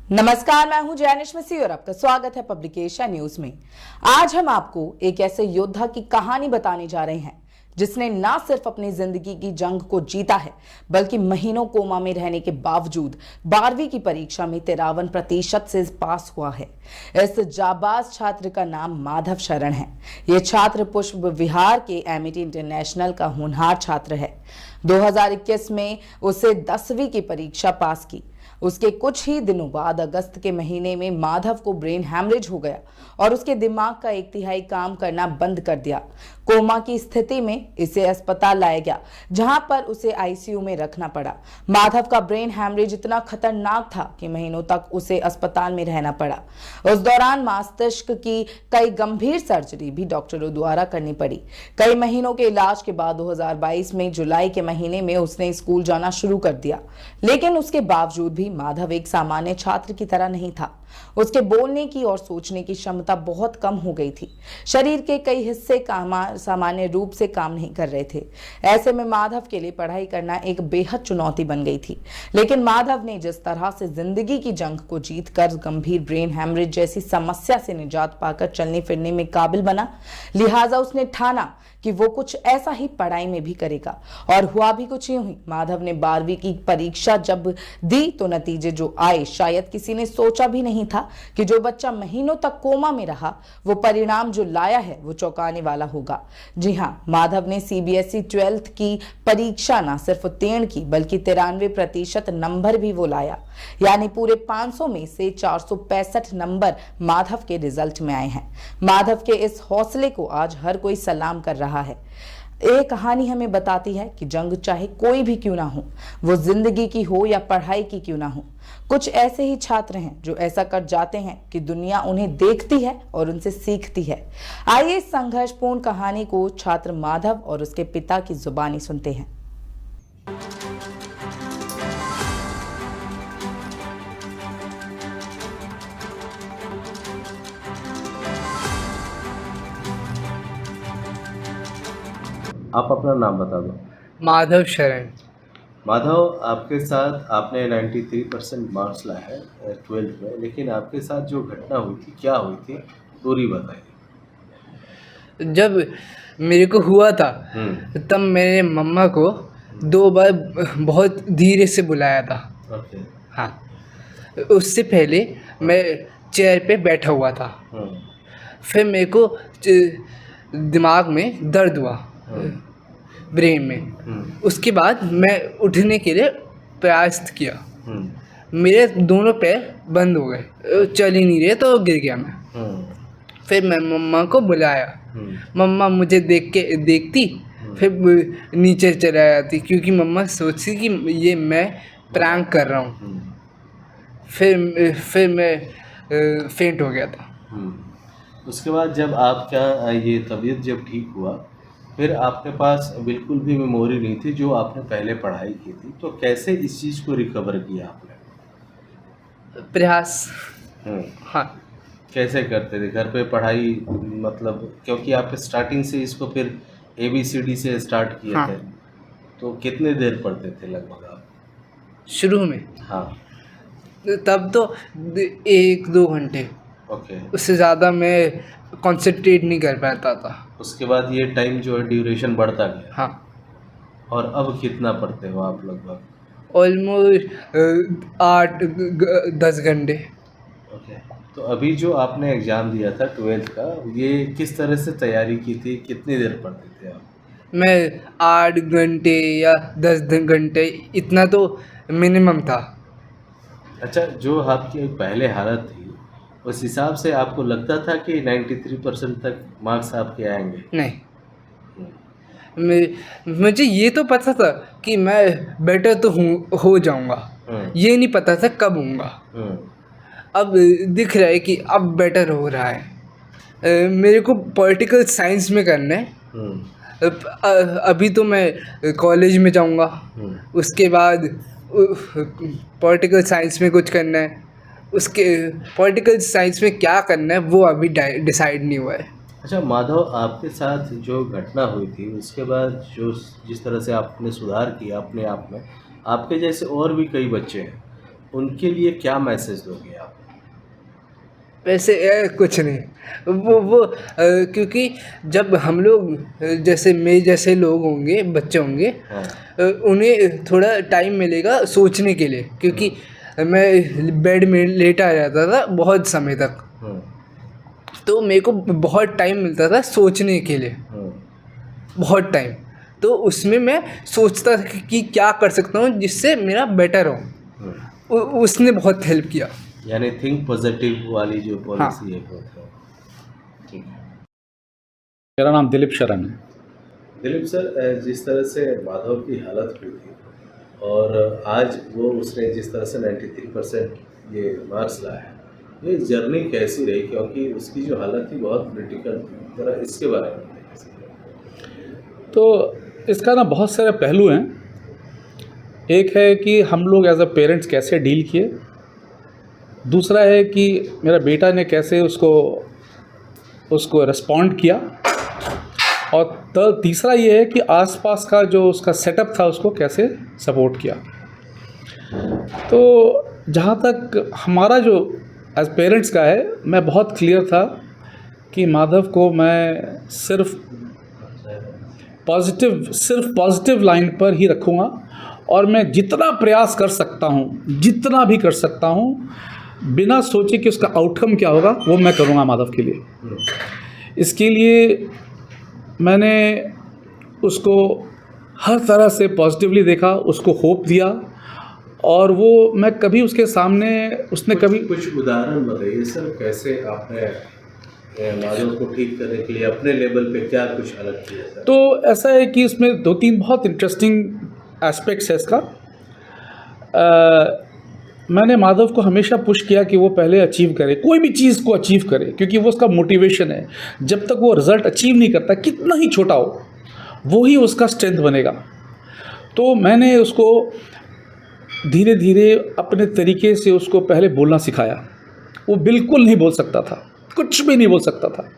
नमस्कार, मैं हूं जैनिश मसीह और आपका स्वागत है पब्लिक एशिया न्यूज में। आज हम आपको एक ऐसे योद्धा की कहानी बताने जा रहे हैं जिसने न सिर्फ अपनी जिंदगी की जंग को जीता है बल्कि महीनों कोमा में रहने के बावजूद 12वीं की परीक्षा में 53% से पास हुआ है। इस जाबाज छात्र का नाम माधव शरण है। ये छात्र पुष्प विहार के एमिटी इंटरनेशनल का होनहार छात्र है। 2021 में उसे 10वीं की परीक्षा पास की। उसके कुछ ही दिनों बाद अगस्त के महीने में माधव को ब्रेन हैमरेज हो गया और उसके दिमाग का 1/3 काम करना बंद कर दिया। कोमा की स्थिति में इसे अस्पताल लाया गया, जहां पर उसे आईसीयू में रखना पड़ा। माधव का ब्रेन हैमरेज इतना खतरनाक था कि महीनों तक उसे अस्पताल में रहना पड़ा। उस दौरान मस्तिष्क की कई गंभीर सर्जरी भी डॉक्टरों द्वारा करनी पड़ी। कई महीनों के इलाज के बाद 2022 में जुलाई के महीने में उसने स्कूल जाना शुरू कर दिया, लेकिन उसके बावजूद भी माधव एक सामान्य छात्र की तरह नहीं था। उसके बोलने की और सोचने की क्षमता बहुत कम हो गई थी। शरीर के कई हिस्से सामान्य रूप से काम नहीं कर रहे थे। ऐसे में माधव के लिए पढ़ाई करना एक बेहद चुनौती बन गई थी। लेकिन माधव ने जिस तरह से जिंदगी की जंग को जीतकर गंभीर ब्रेन हैमरेज जैसी समस्या से निजात पाकर चलने फिरने में काबिल बना, लिहाजा उसने ठाना कि वो कुछ ऐसा ही पढ़ाई में भी करेगा। और हुआ भी कुछ यूं ही। माधव ने 12वीं की परीक्षा जब दी तो नतीजे जो आए, शायद किसी ने सोचा भी नहीं था कि जो बच्चा महीनों तक कोमा में रहा, वो परिणाम जो लाया है वो चौंकाने वाला होगा। जी हाँ, माधव ने सीबीएसई 12th की परीक्षा न सिर्फ उत्तीर्ण की बल्कि 93% नंबर भी वो लाया। यानी पूरे 500 में से 465 नंबर माधव के रिजल्ट में आए हैं। माधव के इस हौसले को आज हर कोई सलाम कर रहा है। ये कहानी हमें बताती है कि जंग चाहे कोई भी क्यों ना हो, वो जिंदगी की हो या पढ़ाई की क्यों ना हो, कुछ ऐसे ही छात्र हैं जो ऐसा कर जाते हैं कि दुनिया उन्हें देखती है और उनसे सीखती है। आइए इस संघर्षपूर्ण कहानी को छात्र माधव और उसके पिता की जुबानी सुनते हैं। आप अपना नाम बता दो। माधव शरण। माधव, आपके साथ आपने 93% मार्क्स लाए हैं 12th में, लेकिन आपके साथ जो घटना हुई थी, क्या हुई थी, पूरी बताइए। जब मेरे को हुआ था तब मेरे मम्मा को 2 बार बहुत धीरे से बुलाया था। ओके। हाँ, उससे पहले मैं चेयर पे बैठा हुआ था। फिर मेरे को दिमाग में दर्द हुआ, ब्रेन में। उसके बाद मैं उठने के लिए प्रयास किया। मेरे दोनों पैर बंद हो गए, चल ही नहीं रहे, तो गिर गया मैं। फिर मैं मम्मा को बुलाया। मम्मा मुझे देखती फिर नीचे चला जाती, क्योंकि मम्मा सोचती कि ये मैं प्रैंक कर रहा हूँ। फिर मैं फेंट हो गया था। उसके बाद जब आपका ये तबीयत जब ठीक हुआ, फिर आपके पास बिल्कुल भी मेमोरी नहीं थी जो आपने पहले पढ़ाई की थी, तो कैसे इस चीज़ को रिकवर किया आपने? प्रयास। हाँ। कैसे करते थे घर पे पढ़ाई, मतलब क्योंकि आप स्टार्टिंग से इसको फिर ABCD से स्टार्ट किए थे, तो कितने देर पढ़ते थे लगभग आप शुरू में? हाँ, तब तो 1-2 घंटे। ओके। उससे ज़्यादा मैं कंसंट्रेट नहीं कर पाता था। उसके बाद ये टाइम जो है ड्यूरेशन बढ़ता गया। हाँ। और अब कितना पढ़ते हो आप लगभग? ऑलमोस्ट 8-10 घंटे। ओके। तो अभी जो आपने एग्ज़ाम दिया था 12th का, ये किस तरह से तैयारी की थी, कितनी देर पढ़ते थे आप? मैं 8 घंटे या 10 घंटे, इतना तो मिनिमम था। अच्छा, जो आपकी पहले हालत थी उस हिसाब से आपको लगता था कि 93% तक मार्क्स आपके आएंगे? नहीं, मुझे ये तो पता था कि मैं बेटर तो हो जाऊंगा, ये नहीं पता था कब होऊंगा। अब दिख रहा है कि अब बेटर हो रहा है। मेरे को पॉलिटिकल साइंस में करना है। अभी तो मैं कॉलेज में जाऊंगा, उसके बाद पॉलिटिकल साइंस में कुछ करना है। उसके पॉलिटिकल साइंस में क्या करना है वो अभी डिसाइड नहीं हुआ है। अच्छा माधव, आपके साथ जो घटना हुई थी उसके बाद जो जिस तरह से आपने सुधार किया अपने आप में, आपके जैसे और भी कई बच्चे हैं, उनके लिए क्या मैसेज दोगे आप? वैसे कुछ नहीं, क्योंकि जब हम लोग जैसे मेरे जैसे लोग होंगे, बच्चे होंगे, हाँ। उन्हें थोड़ा टाइम मिलेगा सोचने के लिए, क्योंकि मैं बेड में लेटा रहता था बहुत समय तक, तो मेरे को बहुत टाइम मिलता था सोचने के लिए, बहुत टाइम। तो उसमें मैं सोचता था कि क्या कर सकता हूँ जिससे मेरा बेटर हो। उसने बहुत हेल्प किया। यानी थिंक पॉजिटिव वाली जो पॉलिसी है वो। ठीक है। मेरा नाम दिलीप शरण है। दिलीप सर, जिस तरह से माधव की हालत हुई थी और आज वो उसने जिस तरह से 93% ये मार्क्स लाया है, ये जर्नी कैसी रही? क्योंकि उसकी जो हालत थी बहुत क्रिटिकल थी, जरा इसके बारे में बताइए। तो इसका ना बहुत सारे पहलू हैं। एक है कि हम लोग एज अ पेरेंट्स कैसे डील किए, दूसरा है कि मेरा बेटा ने कैसे उसको रिस्पॉन्ड किया, और तीसरा ये है कि आसपास का जो उसका सेटअप था उसको कैसे सपोर्ट किया। तो जहाँ तक हमारा जो एज पेरेंट्स का है, मैं बहुत क्लियर था कि माधव को मैं सिर्फ पॉजिटिव लाइन पर ही रखूँगा, और मैं जितना प्रयास कर सकता हूँ, जितना भी कर सकता हूँ, बिना सोचे कि उसका आउटकम क्या होगा, वो मैं करूँगा माधव के लिए। इसके लिए मैंने उसको हर तरह से पॉजिटिवली देखा, उसको होप दिया, और वो मैं कभी उसके सामने उसने कभी कुछ उदाहरण बताइए सर, कैसे आपने माधव को ठीक करने के लिए अपने लेवल पे क्या कुछ अलग किया सर? तो ऐसा है कि इसमें 2-3 बहुत इंटरेस्टिंग एस्पेक्ट्स है इसका। मैंने माधव को हमेशा पुश किया कि वो पहले अचीव करे, कोई भी चीज़ को अचीव करे, क्योंकि वो उसका मोटिवेशन है। जब तक वो रिज़ल्ट अचीव नहीं करता, कितना ही छोटा हो, वो ही उसका स्ट्रेंथ बनेगा। तो मैंने उसको धीरे धीरे अपने तरीके से उसको पहले बोलना सिखाया। वो बिल्कुल नहीं बोल सकता था, कुछ भी नहीं बोल सकता था।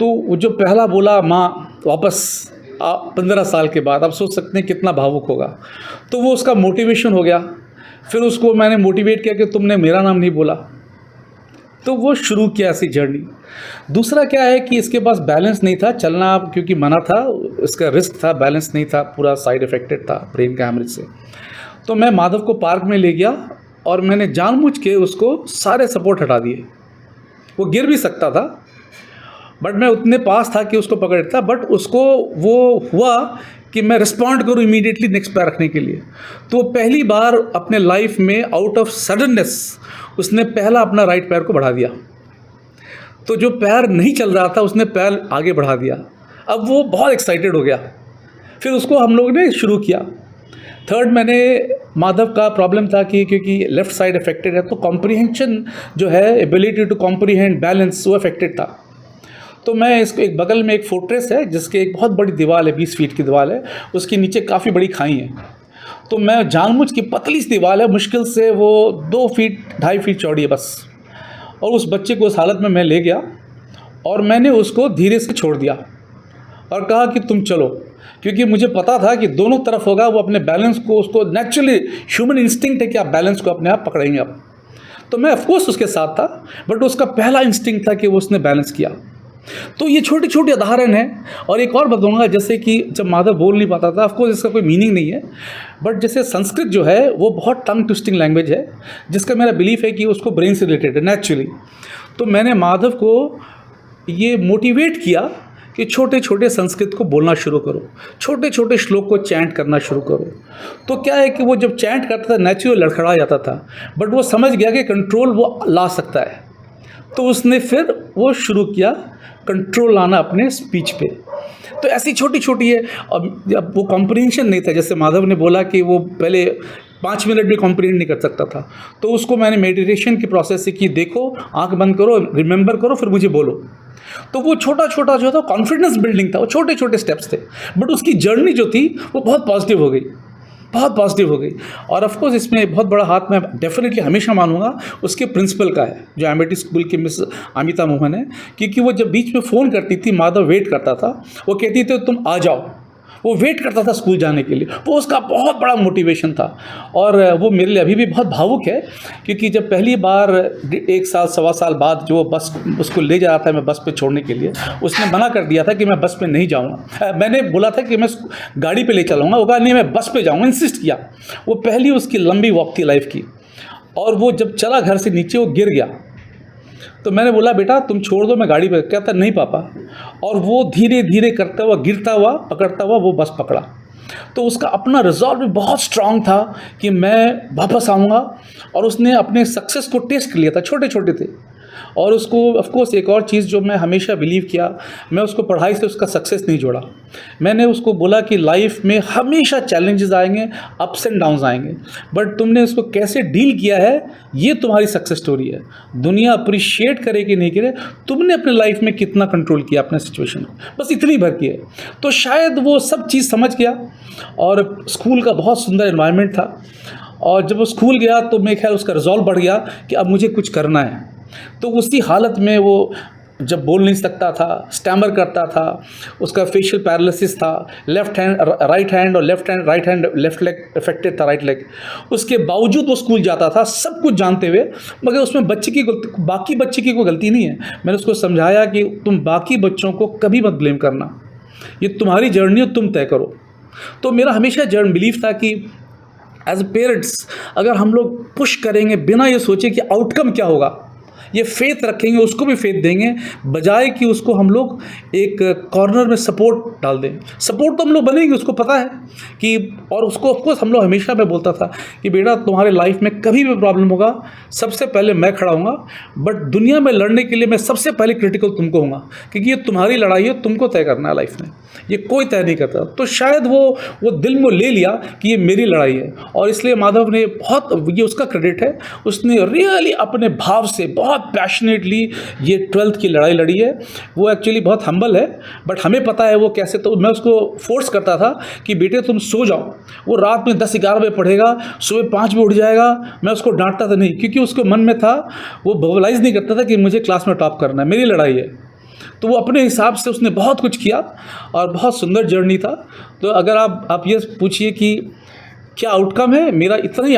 तो वो जो पहला बोला माँ, वापस 15 साल के बाद, आप सोच सकते हैं कितना भावुक होगा। तो वो उसका मोटिवेशन हो गया। फिर उसको मैंने मोटिवेट किया कि तुमने मेरा नाम नहीं बोला। तो वो शुरू किया ऐसी जर्नी। दूसरा क्या है कि इसके पास बैलेंस नहीं था, चलना क्योंकि मना था, इसका रिस्क था, बैलेंस नहीं था, पूरा साइड इफेक्टेड था ब्रेन का हैमरेज से। तो मैं माधव को पार्क में ले गया और मैंने जानबूझ के उसको सारे सपोर्ट हटा दिए। वो गिर भी सकता था, बट मैं उतने पास था कि उसको पकड़ता, बट उसको वो हुआ कि मैं रिस्पॉन्ड करूँ इमीडिएटली नेक्स्ट पैर रखने के लिए। तो पहली बार अपने लाइफ में आउट ऑफ सडननेस उसने पहला अपना राइट पैर को बढ़ा दिया। तो जो पैर नहीं चल रहा था उसने पैर आगे बढ़ा दिया। अब वो बहुत एक्साइटेड हो गया। फिर उसको हम लोग ने शुरू किया। थर्ड, मैंने माधव का प्रॉब्लम था कि क्योंकि लेफ़्ट साइड अफेक्टेड है, तो कॉम्प्रीहेंशन जो है, एबिलिटी टू कॉम्प्रीहेंड, बैलेंस, वो अफेक्टेड था। तो मैं इसको, एक बगल में एक फोर्ट्रेस है जिसके एक बहुत बड़ी दीवार है, 20 फीट की दीवार है, उसके नीचे काफ़ी बड़ी खाई है। तो मैं जानबूझ की पतली सी दीवार है, मुश्किल से वो 2 फीट 2.5 फीट चौड़ी है बस, और उस बच्चे को उस हालत में मैं ले गया और मैंने उसको धीरे से छोड़ दिया और कहा कि तुम चलो, क्योंकि मुझे पता था कि दोनों तरफ होगा। वो अपने बैलेंस को, उसको नेचुरली ह्यूमन इंस्टिंक्ट है कि आप बैलेंस को अपने आप पकड़ेंगे आप। तो मैं ऑफकोर्स उसके साथ था, बट उसका पहला इंस्टिंक्ट था कि वो उसने बैलेंस किया। तो ये छोटे छोटे उदाहरण हैं। और एक और बताऊंगा, जैसे कि जब माधव बोल नहीं पाता था, ऑफकोर्स इसका कोई मीनिंग नहीं है, बट जैसे संस्कृत जो है वो बहुत टंग ट्विस्टिंग लैंग्वेज है, जिसका मेरा बिलीफ है कि उसको ब्रेन से रिलेटेड है नेचुरली। तो मैंने माधव को ये मोटिवेट किया कि छोटे छोटे संस्कृत को बोलना शुरू करो, छोटे छोटे श्लोक को चैंट करना शुरू करो। तो क्या है कि वो जब चैंट करता था नेचुरल लड़खड़ा जाता था, बट वो समझ गया कि कंट्रोल वो ला सकता है। तो उसने फिर वो शुरू किया कंट्रोल लाना अपने स्पीच पे। तो ऐसी छोटी छोटी है। अब वो कॉम्प्रीहेंशन नहीं था, जैसे माधव ने बोला कि वो पहले 5 मिनट भी कॉम्प्रीहेंड नहीं कर सकता था, तो उसको मैंने मेडिटेशन की प्रोसेस से कि देखो, आंख बंद करो, रिमेंबर करो, फिर मुझे बोलो। तो वो छोटा छोटा जो था कॉन्फिडेंस बिल्डिंग था, वो छोटे छोटे स्टेप्स थे, बट उसकी जर्नी जो थी वो बहुत पॉजिटिव हो गई, बहुत पॉजिटिव हो गई। और ऑफ कोर्स इसमें बहुत बड़ा हाथ मैं डेफिनेटली हमेशा मानूंगा उसके प्रिंसिपल का है, जो एमिटी स्कूल की मिस अमिता मोहन है, क्योंकि वो जब बीच में फ़ोन करती थी, माधव वेट करता था, वो कहती थी तुम आ जाओ, वो वेट करता था स्कूल जाने के लिए, वो उसका बहुत बड़ा मोटिवेशन था। और वो मेरे लिए अभी भी बहुत भावुक है, क्योंकि जब पहली बार 1 साल सवा साल बाद जो बस उसको ले जा रहा था मैं बस पे छोड़ने के लिए, उसने मना कर दिया था कि मैं बस पे नहीं जाऊँगा। मैंने बोला था कि मैं गाड़ी पे ले चलूँगा, वो कहा नहीं मैं बस पे जाऊँगा, इंसिस्ट किया। वो पहली उसकी लंबी वॉक थी लाइफ की, और वो जब चला घर से नीचे वो गिर गया। तो मैंने बोला बेटा तुम छोड़ दो, मैं गाड़ी पे। कहता नहीं पापा। और वो धीरे धीरे करता हुआ, गिरता हुआ, पकड़ता हुआ वो बस पकड़ा। तो उसका अपना रिजॉल्व भी बहुत स्ट्रांग था कि मैं वापस आऊँगा। और उसने अपने सक्सेस को टेस्ट कर लिया था, छोटे छोटे थे। और उसको ऑफ कोर्स एक और चीज़ जो मैं हमेशा बिलीव किया, मैं उसको पढ़ाई से उसका सक्सेस नहीं जोड़ा। मैंने उसको बोला कि लाइफ में हमेशा चैलेंजेस आएंगे, अप्स एंड डाउन्स आएंगे, बट तुमने उसको कैसे डील किया है ये तुम्हारी सक्सेस स्टोरी है। दुनिया अप्रिशिएट करे कि नहीं करे, तुमने अपने लाइफ में कितना कंट्रोल किया अपने सिचुएशन को, बस इतनी भर की है। तो शायद वो सब चीज़ समझ गया। और स्कूल का बहुत सुंदर एनवायरनमेंट था। और जब वो स्कूल गया तो मेरे ख्याल उसका रिजॉल्व बढ़ गया कि अब मुझे कुछ करना है। तो उसी हालत में वो जब बोल नहीं सकता था, स्टैमर करता था, उसका फेशियल पैरालिसिस था, लेफ्ट हैंड राइट हैंड और right hand left leg affected था, राइट लेग। उसके बावजूद वो स्कूल जाता था सब कुछ जानते हुए, मगर उसमें बाकी बच्चे की कोई गलती नहीं है। मैंने उसको समझाया कि तुम बाकी बच्चों को कभी मत ब्लेम करना, ये तुम्हारी जर्नी है, तुम तय करो। तो मेरा हमेशा जर्न बिलीफ था कि एज ए पेरेंट्स अगर हम लोग पुश करेंगे बिना ये सोचे कि आउटकम क्या होगा, ये फेथ रखेंगे, उसको भी फेथ देंगे, बजाय कि उसको हम लोग एक कॉर्नर में सपोर्ट डाल दें। सपोर्ट तो हम लोग बनेंगे, उसको पता है कि, और उसको ऑफकोर्स हम लोग हमेशा मैं बोलता था कि बेटा तुम्हारे लाइफ में कभी भी प्रॉब्लम होगा सबसे पहले मैं खड़ा हूँगा, बट दुनिया में लड़ने के लिए मैं सबसे पहले क्रिटिकल तुमको हूँगा, क्योंकि ये तुम्हारी लड़ाई है, तुमको तय करना है लाइफ में, ये कोई तय नहीं करता। तो शायद वो दिल में ले लिया कि ये मेरी लड़ाई है, और इसलिए माधव ने बहुत, ये उसका क्रेडिट है, उसने रियली अपने भाव से बहुत पैशनेटली ये 12th की लड़ाई लड़ी है। वो एक्चुअली बहुत हम्बल है, बट हमें पता है वो कैसे। तो मैं उसको फोर्स करता था कि बेटे तुम सो जाओ, वो रात में 10-11 बजे पढ़ेगा, सुबह 5 बजे उठ जाएगा। मैं उसको डांटता था नहीं, क्योंकि उसके मन में था, वो वर्बलाइज नहीं करता था कि मुझे क्लास में टॉप करना है, मेरी लड़ाई है। तो वो अपने हिसाब से उसने बहुत कुछ किया और बहुत सुंदर जर्नी था। तो अगर आप ये पूछिए कि क्या आउटकम है, मेरा इतना ही